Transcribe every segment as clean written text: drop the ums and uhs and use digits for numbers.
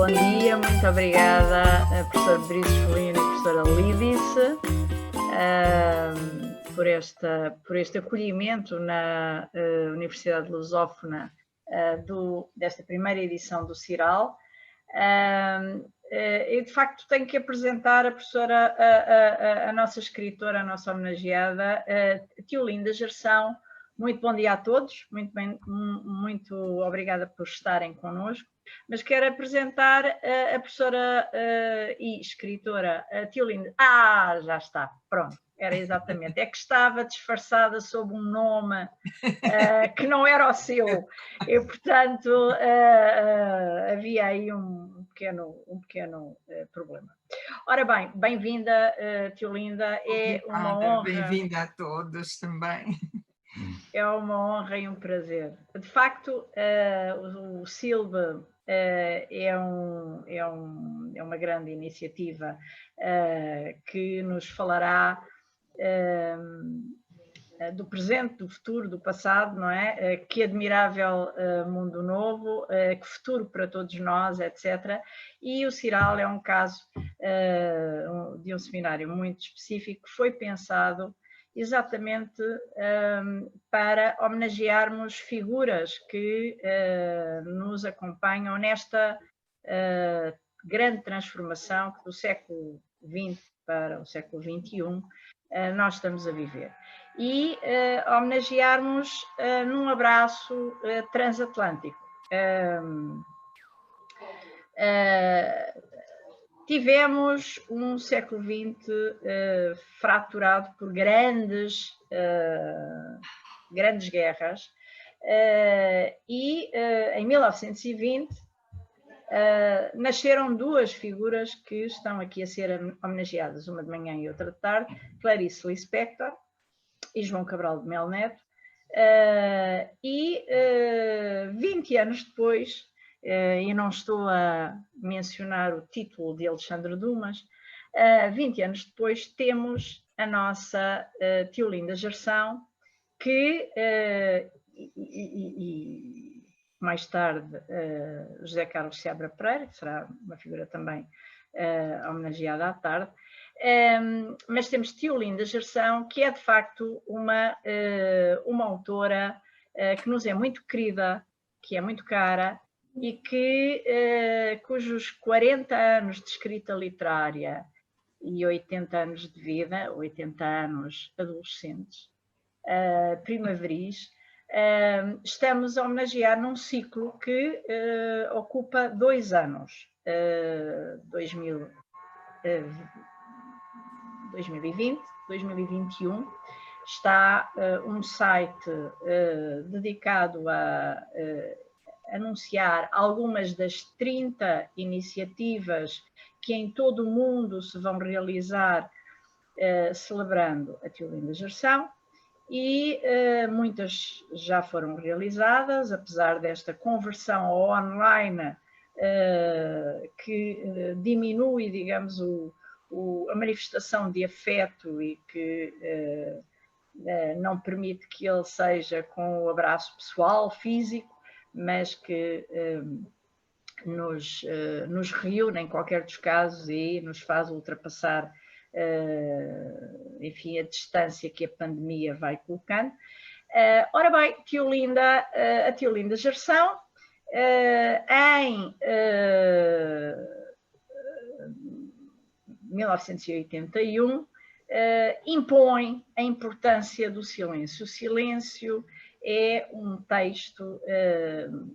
Bom dia, muito obrigada a professora Beatriz Felino e a professora Lídice por este acolhimento na Universidade Lusófona desta primeira edição do CIRAL. E de facto tenho que apresentar a professora, a nossa escritora, a nossa homenageada, Teolinda Gerção. Muito bom dia a todos, muito obrigada por estarem connosco, mas quero apresentar a professora e escritora Teolinda. Já está, pronto, era exatamente, é que estava disfarçada sob um nome que não era o seu, e portanto havia aí um pequeno problema. Ora bem, bem-vinda Teolinda, é uma honra. Bem-vinda a todos também. É uma honra e um prazer. De facto, o SILB é uma grande iniciativa que nos falará do presente, do futuro, do passado, não é? Que admirável mundo novo, que futuro para todos nós, etc. E o CIRAL é um caso de um seminário muito específico que foi pensado exatamente para homenagearmos figuras que nos acompanham nesta grande transformação que do século XX para o século XXI nós estamos a viver. E homenagearmos num abraço transatlântico. Tivemos um século XX fraturado por grandes guerras e em 1920 nasceram duas figuras que estão aqui a ser homenageadas, uma de manhã e outra de tarde, Clarice Lispector e João Cabral de Melo Neto, e 20 anos depois, e não estou a mencionar o título de Alexandre Dumas, 20 anos depois temos a nossa Teolinda Gerção, que mais tarde José Carlos Seabra Pereira, que será uma figura também homenageada à tarde, mas temos Teolinda Gerção, que é de facto uma autora que nos é muito querida, que é muito cara, e cujos 40 anos de escrita literária e 80 anos de vida, 80 anos adolescentes, primaveris, estamos a homenagear num ciclo que ocupa 2 anos, 2020, 2021. Está um site dedicado a anunciar algumas das 30 iniciativas que em todo o mundo se vão realizar celebrando a Teolinda Gerção, e muitas já foram realizadas, apesar desta conversão ao online que diminui, digamos, a manifestação de afeto e que não permite que ele seja com o abraço pessoal, físico, mas que nos reúne em qualquer dos casos e nos faz ultrapassar enfim, a distância que a pandemia vai colocando. Ora bem, a Teolinda Gerção, em 1981, impõe a importância do silêncio. O silêncio é um texto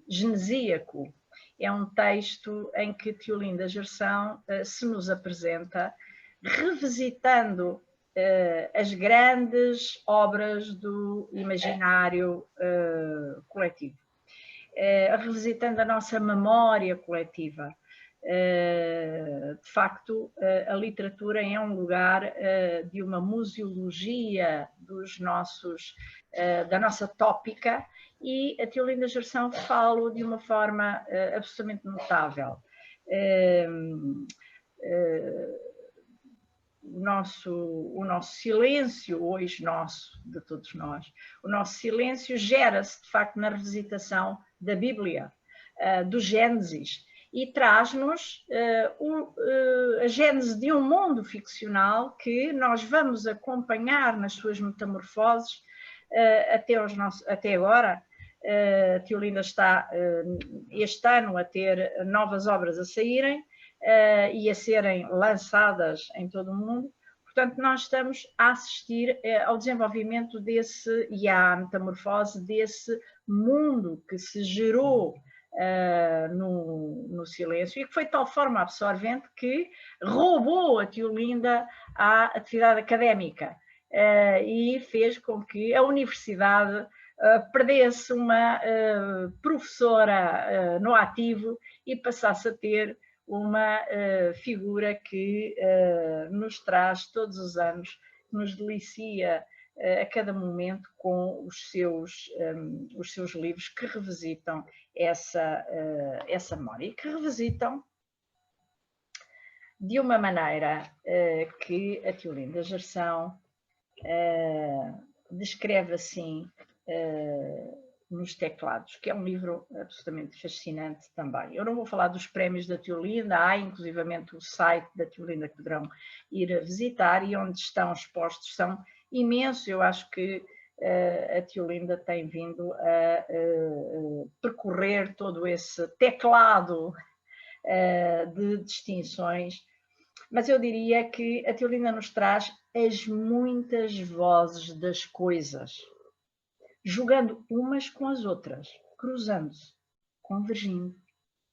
genesíaco, é um texto em que Teolinda Gerção se nos apresenta revisitando as grandes obras do imaginário coletivo, revisitando a nossa memória coletiva. De facto, a literatura é um lugar de uma museologia da nossa tópica, e a Teolinda Gerção fala de uma forma absolutamente notável. O nosso silêncio, hoje nosso, de todos nós, o nosso silêncio gera-se, de facto, na revisitação da Bíblia, do Gênesis, e traz-nos a gênese de um mundo ficcional que nós vamos acompanhar nas suas metamorfoses até agora. A Teolinda está este ano a ter novas obras a saírem e a serem lançadas em todo o mundo. Portanto, nós estamos a assistir ao desenvolvimento desse e à metamorfose desse mundo que se gerou no silêncio e que foi de tal forma absorvente que roubou a Teolinda à atividade académica e fez com que a universidade perdesse uma professora no ativo e passasse a ter uma figura que nos traz todos os anos, nos delicia a cada momento com os seus livros que revisitam essa memória e que revisitam de uma maneira que a Teolinda Gerção descreve assim nos Teclados, que é um livro absolutamente fascinante também. Eu não vou falar dos prémios da Teolinda, há inclusivamente o site da Teolinda que poderão ir a visitar e onde estão expostos, são imensos. Eu acho que a Teolinda tem vindo a percorrer todo esse teclado de distinções, mas eu diria que a Teolinda nos traz as muitas vozes das coisas, jogando umas com as outras, cruzando-se, convergindo,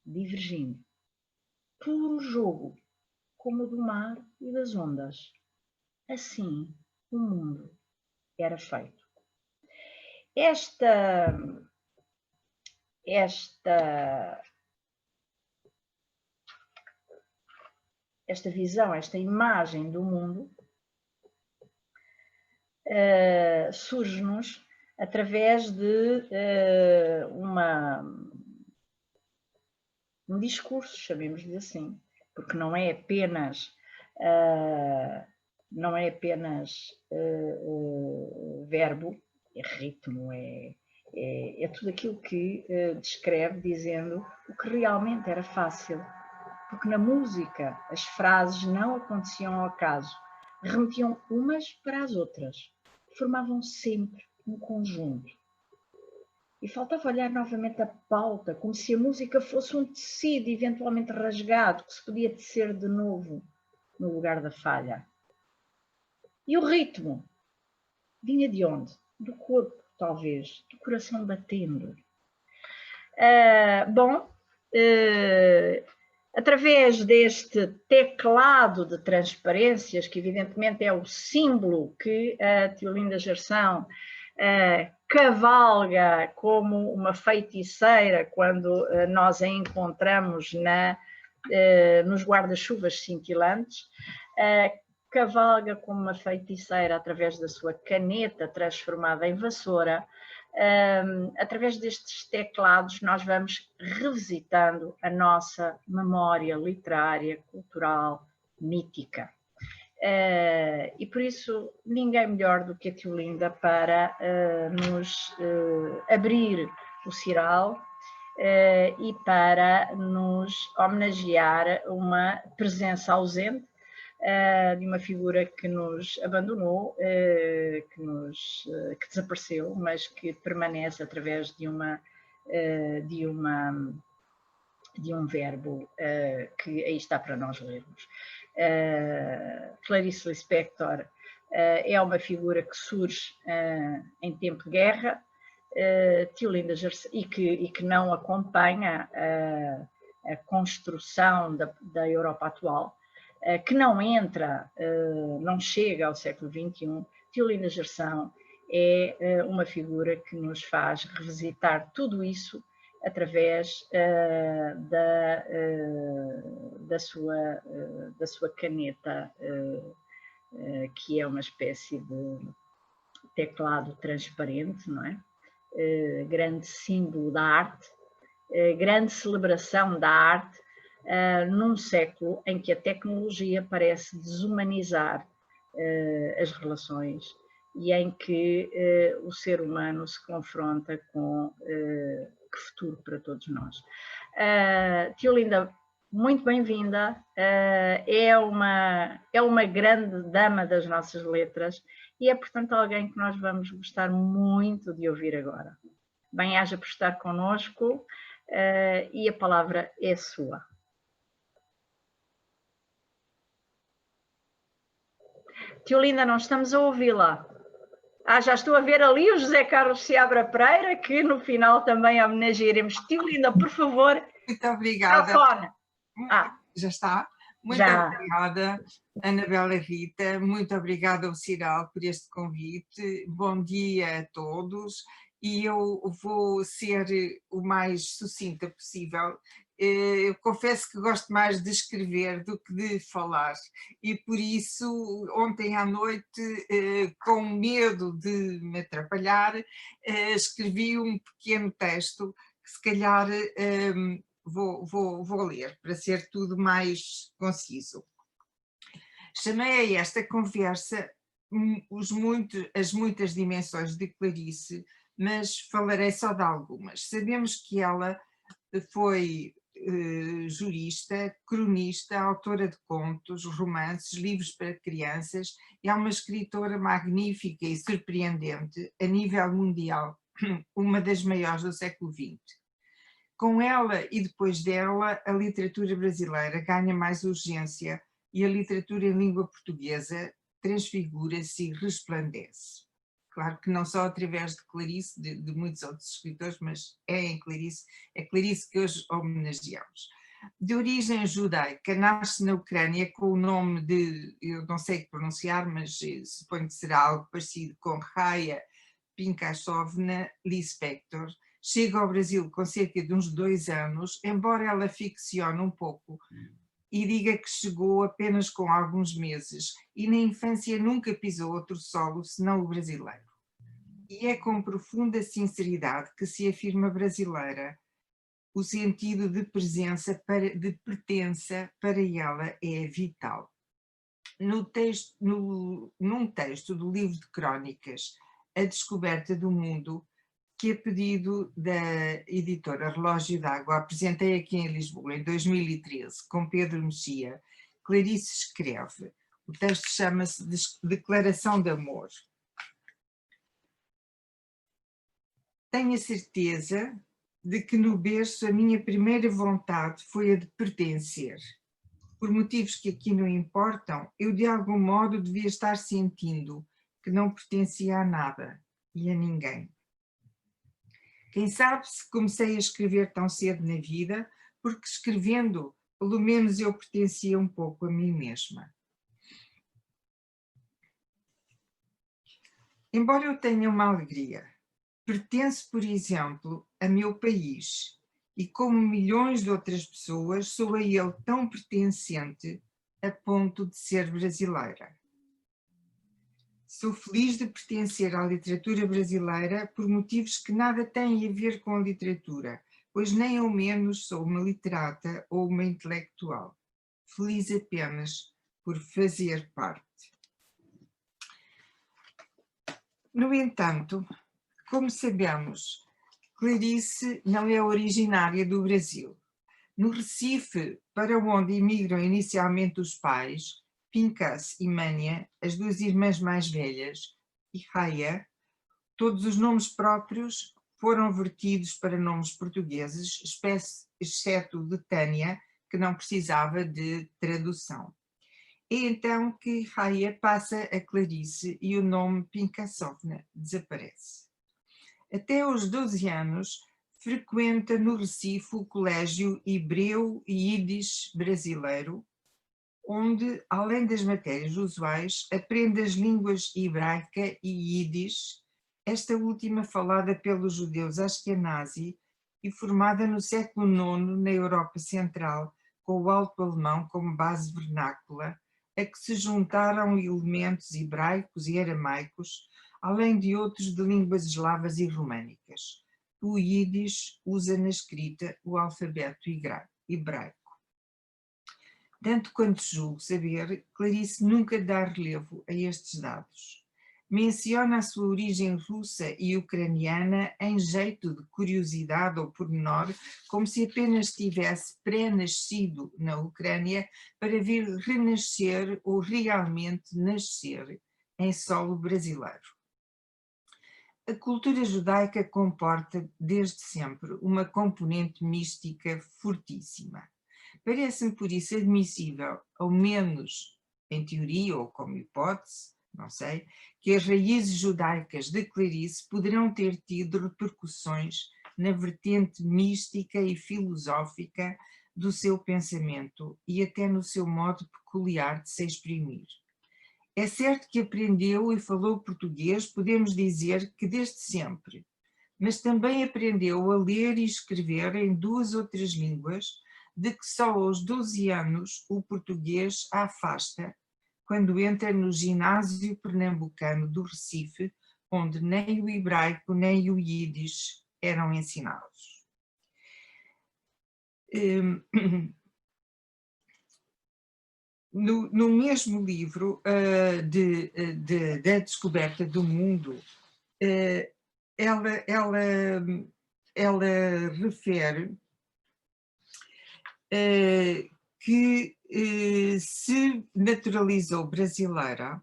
divergindo. Puro jogo, como o do mar e das ondas. Assim o mundo era feito. Esta visão, esta imagem do mundo surge-nos através de um discurso, chamemos-lhe assim, porque não é apenas verbo, é ritmo, é tudo aquilo que descreve dizendo o que realmente era fácil, porque na música as frases não aconteciam ao acaso, remetiam umas para as outras, formavam sempre um conjunto. E faltava olhar novamente a pauta, como se a música fosse um tecido eventualmente rasgado, que se podia tecer de novo no lugar da falha. E o ritmo vinha de onde? Do corpo, talvez, do coração batendo. Através deste teclado de transparências, que evidentemente é o símbolo que a Teolinda Gerção cavalga como uma feiticeira quando nós a encontramos nos guarda-chuvas cintilantes, cavalga como uma feiticeira através da sua caneta transformada em vassoura. Através destes teclados nós vamos revisitando a nossa memória literária, cultural, mítica. E por isso ninguém melhor do que a Teolinda para nos abrir o ciral e para nos homenagear uma presença ausente de uma figura que nos abandonou, que desapareceu, mas que permanece através de um verbo que aí está para nós lermos. Clarice Lispector é uma figura que surge em tempo de guerra, Teolinda Gerção, e que não acompanha a construção da Europa atual, que não entra, não chega ao século XXI. Teolinda Gerção é uma figura que nos faz revisitar tudo isso através da sua caneta, que é uma espécie de teclado transparente, não é? Grande símbolo da arte, grande celebração da arte, num século em que a tecnologia parece desumanizar as relações e em que o ser humano se confronta com que futuro para todos nós. Teolinda, muito bem-vinda, é uma grande dama das nossas letras e é, portanto, alguém que nós vamos gostar muito de ouvir agora. Bem-aja por estar connosco e a palavra é sua. Teolinda, não estamos a ouvi-la. Já estou a ver ali o José Carlos Seabra Pereira, que no final também homenagearemos. Teolinda, por favor. Muito obrigada. Microfone. Já está? Muito Já. obrigada, Anabela Rita. Muito obrigada ao Ciral por este convite. Bom dia a todos. E eu vou ser o mais sucinta possível. Eu confesso que gosto mais de escrever do que de falar e por isso ontem à noite, com medo de me atrapalhar, escrevi um pequeno texto que se calhar vou ler para ser tudo mais conciso. Chamei a esta conversa as muitas dimensões de Clarice, mas falarei só de algumas. Sabemos que ela foi jurista, cronista, autora de contos, romances, livros para crianças e é uma escritora magnífica e surpreendente a nível mundial, uma das maiores do século XX. Com ela e depois dela, a literatura brasileira ganha mais urgência e a literatura em língua portuguesa transfigura-se e resplandece. Claro que não só através de Clarice, de muitos outros escritores, mas é Clarice que hoje homenageamos. De origem judaica, nasce na Ucrânia com o nome de, eu não sei pronunciar, mas suponho que será algo parecido com Raya Pinkassovna Lispector. Chega ao Brasil com cerca de uns 2 anos, embora ela ficcione um pouco e diga que chegou apenas com alguns meses e na infância nunca pisou outro solo senão o brasileiro. E é com profunda sinceridade que se afirma brasileira. O sentido de pertença para ela é vital. Num texto do livro de crónicas, A Descoberta do Mundo, que a pedido da editora Relógio d'Água apresentei aqui em Lisboa em 2013 com Pedro Mexia, Clarice escreve, o texto chama-se Declaração de Amor. Tenho a certeza de que no berço a minha primeira vontade foi a de pertencer. Por motivos que aqui não importam, eu de algum modo devia estar sentindo que não pertencia a nada e a ninguém. Quem sabe se comecei a escrever tão cedo na vida, porque escrevendo, pelo menos eu pertencia um pouco a mim mesma. Embora eu tenha uma alegria, pertenço, por exemplo, a meu país e como milhões de outras pessoas sou a ele tão pertencente a ponto de ser brasileira. Sou feliz de pertencer à literatura brasileira por motivos que nada têm a ver com a literatura, pois nem ao menos sou uma literata ou uma intelectual. Feliz apenas por fazer parte. No entanto, como sabemos, Clarice não é originária do Brasil. No Recife, para onde emigram inicialmente os pais, Pinkas e Mânia, as 2 irmãs mais velhas, e Raya, todos os nomes próprios foram vertidos para nomes portugueses, exceto de Tânia, que não precisava de tradução. É então que Raya passa a Clarice e o nome Pinkassovna desaparece. Até aos 12 anos, frequenta no Recife o Colégio Hebreu e Yiddish Brasileiro, onde, além das matérias usuais, aprende as línguas hebraica e Yiddish, esta última falada pelos judeus Ashkenazi e formada no século IX na Europa Central, com o alto alemão como base vernácula, a que se juntaram elementos hebraicos e aramaicos, além de outros de línguas eslavas e românicas. O Yiddish usa na escrita o alfabeto hebraico. Tanto quanto julgo saber, Clarice nunca dá relevo a estes dados. menciona a sua origem russa e ucraniana em jeito de curiosidade ou pormenor, como se apenas tivesse pré-nascido na Ucrânia para vir renascer ou realmente nascer em solo brasileiro. A cultura judaica comporta, desde sempre, uma componente mística fortíssima. Parece-me, por isso, admissível, ao menos em teoria ou como hipótese, não sei, que as raízes judaicas de Clarice poderão ter tido repercussões na vertente mística e filosófica do seu pensamento e até no seu modo peculiar de se exprimir. É certo que aprendeu e falou português, podemos dizer que desde sempre, mas também aprendeu a ler e escrever em 2 ou 3 línguas, de que só aos 12 anos o português a afasta, quando entra no ginásio pernambucano do Recife, onde nem o hebraico nem o Yiddish eram ensinados. No mesmo livro da descoberta do mundo, ela refere que se naturalizou brasileira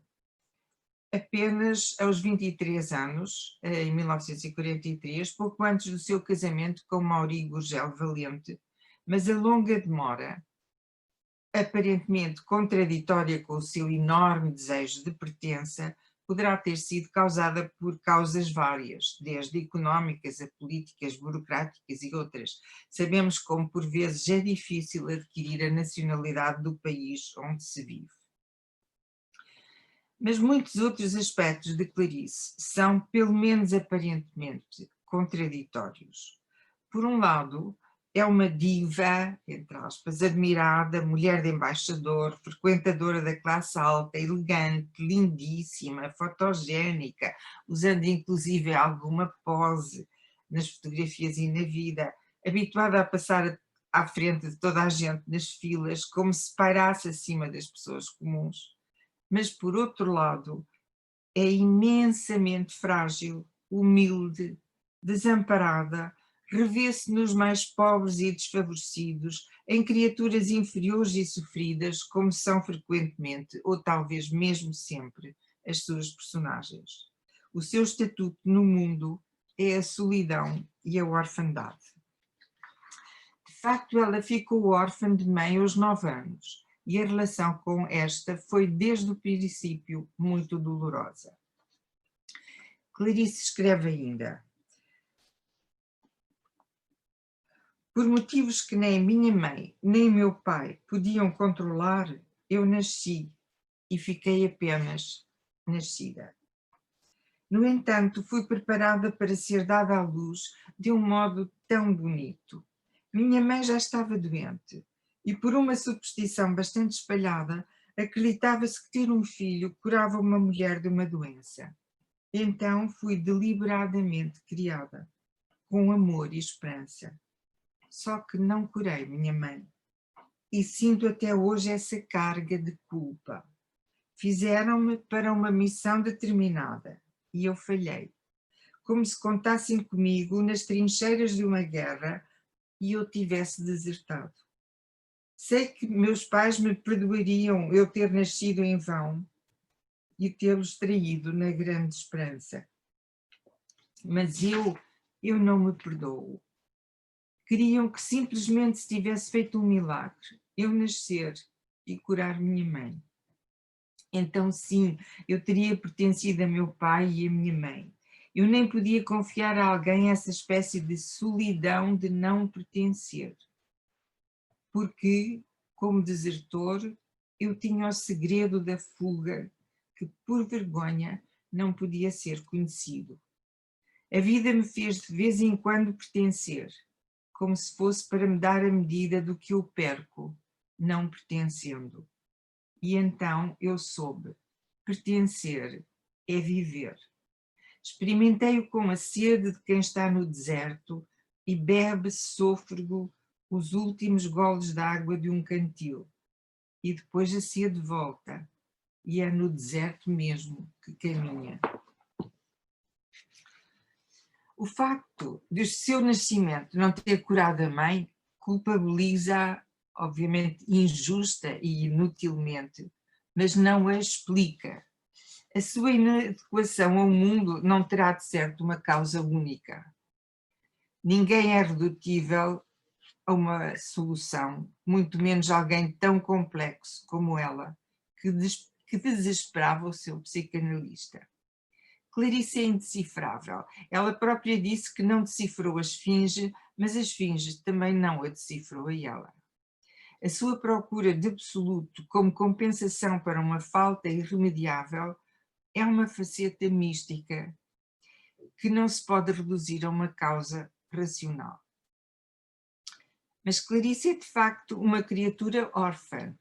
apenas aos 23 anos, em 1943, pouco antes do seu casamento com Maury Gurgel Valente, mas a longa demora, aparentemente contraditória com o seu enorme desejo de pertença, poderá ter sido causada por causas várias, desde económicas a políticas, burocráticas e outras. Sabemos como por vezes é difícil adquirir a nacionalidade do país onde se vive. Mas muitos outros aspectos de Clarice são, pelo menos aparentemente, contraditórios. Por um lado, é uma diva, entre aspas, admirada, mulher de embaixador, frequentadora da classe alta, elegante, lindíssima, fotogénica, usando inclusive alguma pose nas fotografias e na vida, habituada a passar à frente de toda a gente nas filas, como se pairasse acima das pessoas comuns. Mas, por outro lado, é imensamente frágil, humilde, desamparada, revê-se nos mais pobres e desfavorecidos, em criaturas inferiores e sofridas, como são frequentemente, ou talvez mesmo sempre, as suas personagens. O seu estatuto no mundo é a solidão e a orfandade. De facto, ela ficou órfã de mãe aos 9 anos, e a relação com esta foi desde o princípio muito dolorosa. Clarice escreve ainda: por motivos que nem minha mãe nem meu pai podiam controlar, eu nasci e fiquei apenas nascida. No entanto, fui preparada para ser dada à luz de um modo tão bonito. Minha mãe já estava doente e, por uma superstição bastante espalhada, acreditava-se que ter um filho curava uma mulher de uma doença. Então fui deliberadamente criada, com amor e esperança. Só que não curei minha mãe. E sinto até hoje essa carga de culpa. Fizeram-me para uma missão determinada e eu falhei. Como se contassem comigo nas trincheiras de uma guerra e eu tivesse desertado. Sei que meus pais me perdoariam eu ter nascido em vão e tê-los traído na grande esperança. Mas eu não me perdoo. Queriam que simplesmente se tivesse feito um milagre, eu nascer e curar minha mãe. Então sim, eu teria pertencido a meu pai e a minha mãe. Eu nem podia confiar a alguém essa espécie de solidão de não pertencer. Porque, como desertor, eu tinha o segredo da fuga, que por vergonha não podia ser conhecido. A vida me fez de vez em quando pertencer, como se fosse para me dar a medida do que eu perco, não pertencendo. E então eu soube, pertencer é viver. Experimentei-o com a sede de quem está no deserto e bebe sôfrego os últimos goles de água de um cantil. E depois a sede volta, e é no deserto mesmo que caminha. O facto de o seu nascimento não ter curado a mãe culpabiliza-a, obviamente injusta e inutilmente, mas não a explica. A sua inadequação ao mundo não terá de certo uma causa única. Ninguém é redutível a uma solução, muito menos alguém tão complexo como ela, que desesperava o seu psicanalista. Clarice é indecifrável. Ela própria disse que não decifrou a esfinge, mas a esfinge também não a decifrou a ela. A sua procura de absoluto como compensação para uma falta irremediável é uma faceta mística que não se pode reduzir a uma causa racional. Mas Clarice é de facto uma criatura órfã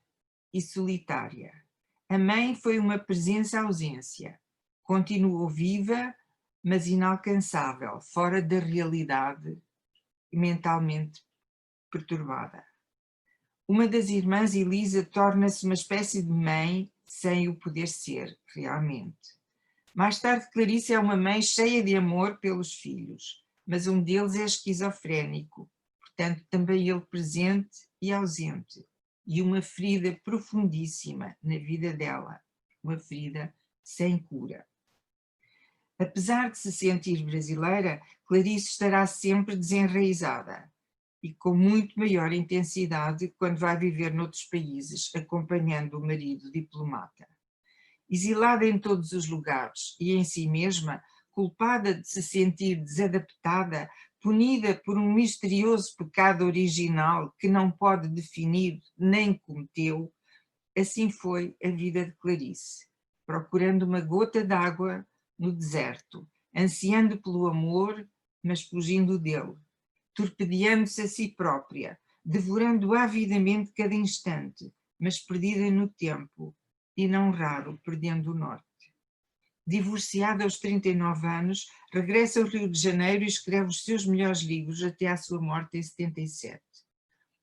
e solitária. A mãe foi uma presença-ausência. Continuou viva, mas inalcançável, fora da realidade e mentalmente perturbada. Uma das irmãs, Elisa, torna-se uma espécie de mãe sem o poder ser, realmente. Mais tarde, Clarice é uma mãe cheia de amor pelos filhos, mas um deles é esquizofrénico, portanto também ele presente e ausente, e uma ferida profundíssima na vida dela, uma ferida sem cura. Apesar de se sentir brasileira, Clarice estará sempre desenraizada e com muito maior intensidade quando vai viver noutros países, acompanhando o marido diplomata. Exilada em todos os lugares e em si mesma, culpada de se sentir desadaptada, punida por um misterioso pecado original que não pode definir nem cometeu, assim foi a vida de Clarice, procurando uma gota d'água no deserto, ansiando pelo amor, mas fugindo dele, torpedeando-se a si própria, devorando avidamente cada instante, mas perdida no tempo, e não raro perdendo o norte. Divorciada aos 39 anos, regressa ao Rio de Janeiro e escreve os seus melhores livros até à sua morte em 77.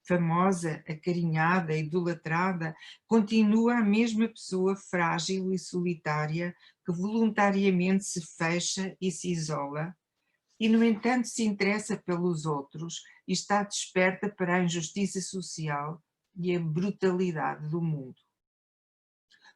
Famosa, acarinhada, idolatrada, continua a mesma pessoa frágil e solitária que voluntariamente se fecha e se isola, e no entanto se interessa pelos outros e está desperta para a injustiça social e a brutalidade do mundo.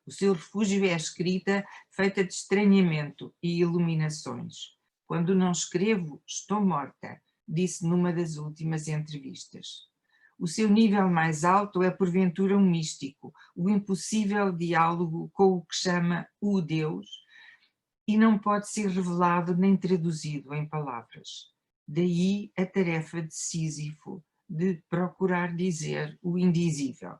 O seu refúgio é a escrita feita de estranhamento e iluminações. Quando não escrevo, estou morta, disse numa das últimas entrevistas. O seu nível mais alto é porventura um místico, o impossível diálogo com o que chama o Deus, e não pode ser revelado nem traduzido em palavras. Daí a tarefa de Sísifo de procurar dizer o indizível.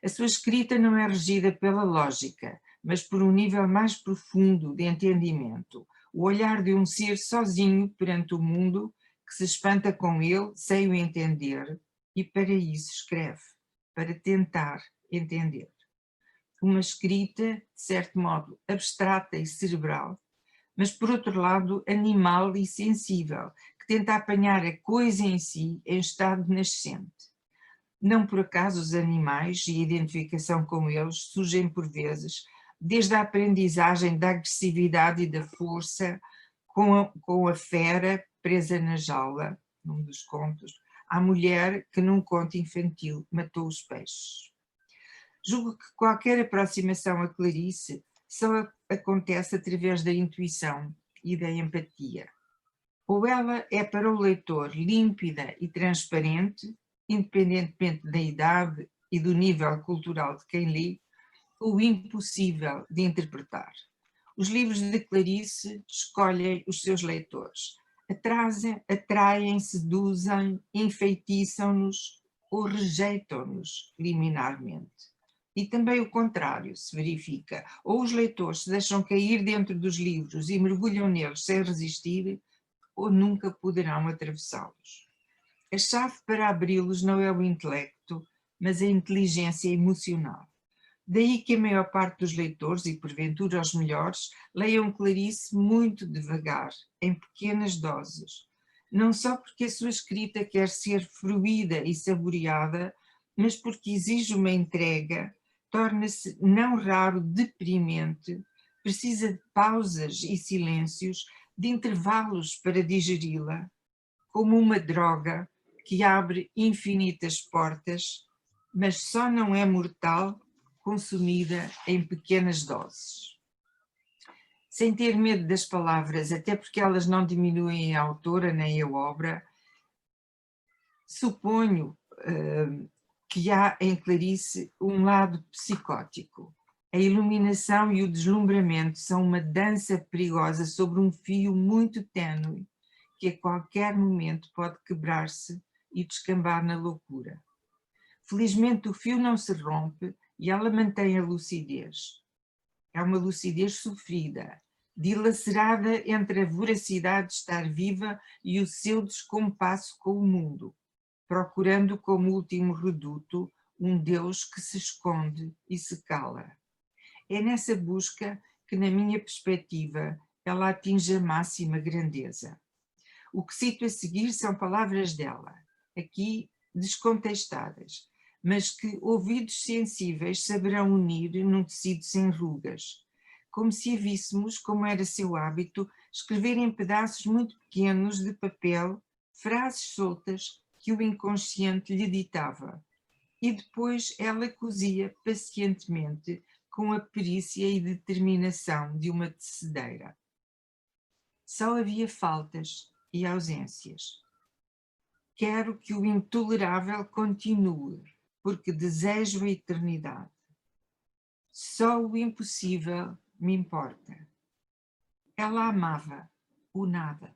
A sua escrita não é regida pela lógica, mas por um nível mais profundo de entendimento, o olhar de um ser sozinho perante o mundo que se espanta com ele sem o entender e para isso escreve, para tentar entender. Uma escrita, de certo modo, abstrata e cerebral, mas por outro lado animal e sensível, que tenta apanhar a coisa em si em estado nascente. Não por acaso os animais e a identificação com eles surgem por vezes, desde a aprendizagem da agressividade e da força, com a fera presa na jaula, num dos contos, à mulher que num conto infantil matou os peixes. Julgo que qualquer aproximação a Clarice só acontece através da intuição e da empatia. Ou ela é para o leitor límpida e transparente, independentemente da idade e do nível cultural de quem lê, ou impossível de interpretar. Os livros de Clarice escolhem os seus leitores, atraem, seduzem, enfeitiçam-nos ou rejeitam-nos liminarmente. E também o contrário se verifica, ou os leitores se deixam cair dentro dos livros e mergulham neles sem resistir, ou nunca poderão atravessá-los. A chave para abri-los não é o intelecto, mas a inteligência emocional. Daí que a maior parte dos leitores, e porventura os melhores, leiam Clarice muito devagar, em pequenas doses. Não só porque a sua escrita quer ser fruída e saboreada, mas porque exige uma entrega torna-se não raro deprimente, precisa de pausas e silêncios, de intervalos para digeri-la, como uma droga que abre infinitas portas, mas só não é mortal consumida em pequenas doses. Sem ter medo das palavras, até porque elas não diminuem a autora nem a obra, suponho que há em Clarice um lado psicótico. A iluminação e o deslumbramento são uma dança perigosa sobre um fio muito ténue, que a qualquer momento pode quebrar-se e descambar na loucura. Felizmente o fio não se rompe e ela mantém a lucidez. É uma lucidez sofrida, dilacerada entre a voracidade de estar viva e o seu descompasso com o mundo, procurando como último reduto um Deus que se esconde e se cala. É nessa busca que, na minha perspectiva, ela atinge a máxima grandeza. O que cito a seguir são palavras dela, aqui descontextadas, mas que ouvidos sensíveis saberão unir num tecido sem rugas, como se a víssemos, como era seu hábito, escrever em pedaços muito pequenos de papel frases soltas que o inconsciente lhe ditava, e depois ela cosia pacientemente com a perícia e determinação de uma tecedeira. Só havia faltas e ausências. Quero que o intolerável continue, porque desejo a eternidade. Só o impossível me importa. Ela amava o nada,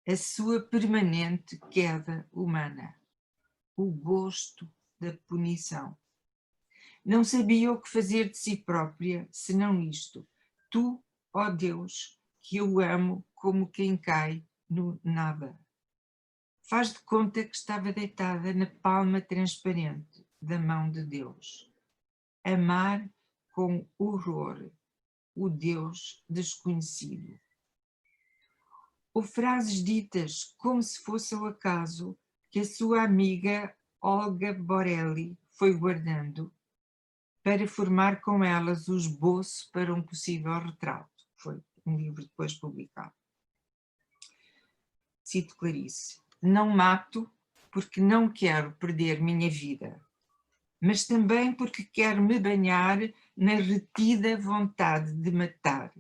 a sua permanente queda humana, o gosto da punição. Não sabia o que fazer de si própria, senão isto. Tu, ó Deus, que eu amo como quem cai no nada. Faz de conta que estava deitada na palma transparente da mão de Deus. Amar com horror o Deus desconhecido. Ou frases ditas como se fosse ao acaso que a sua amiga Olga Borelli foi guardando para formar com elas o esboço para um possível retrato. Foi um livro depois publicado. Cito Clarice: não mato porque não quero perder minha vida, mas também porque quero me banhar na retida vontade de matar.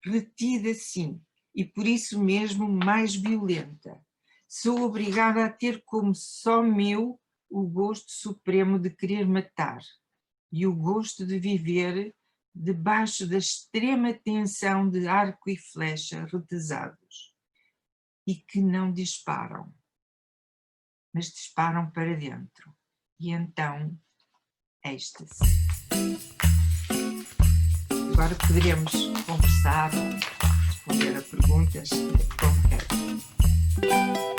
Retida, sim, e por isso mesmo mais violenta. Sou obrigada a ter como só meu o gosto supremo de querer matar e o gosto de viver debaixo da extrema tensão de arco e flecha retesados e que não disparam, mas disparam para dentro. E então, êxtase. Agora poderemos conversar, responder a perguntas, como quer.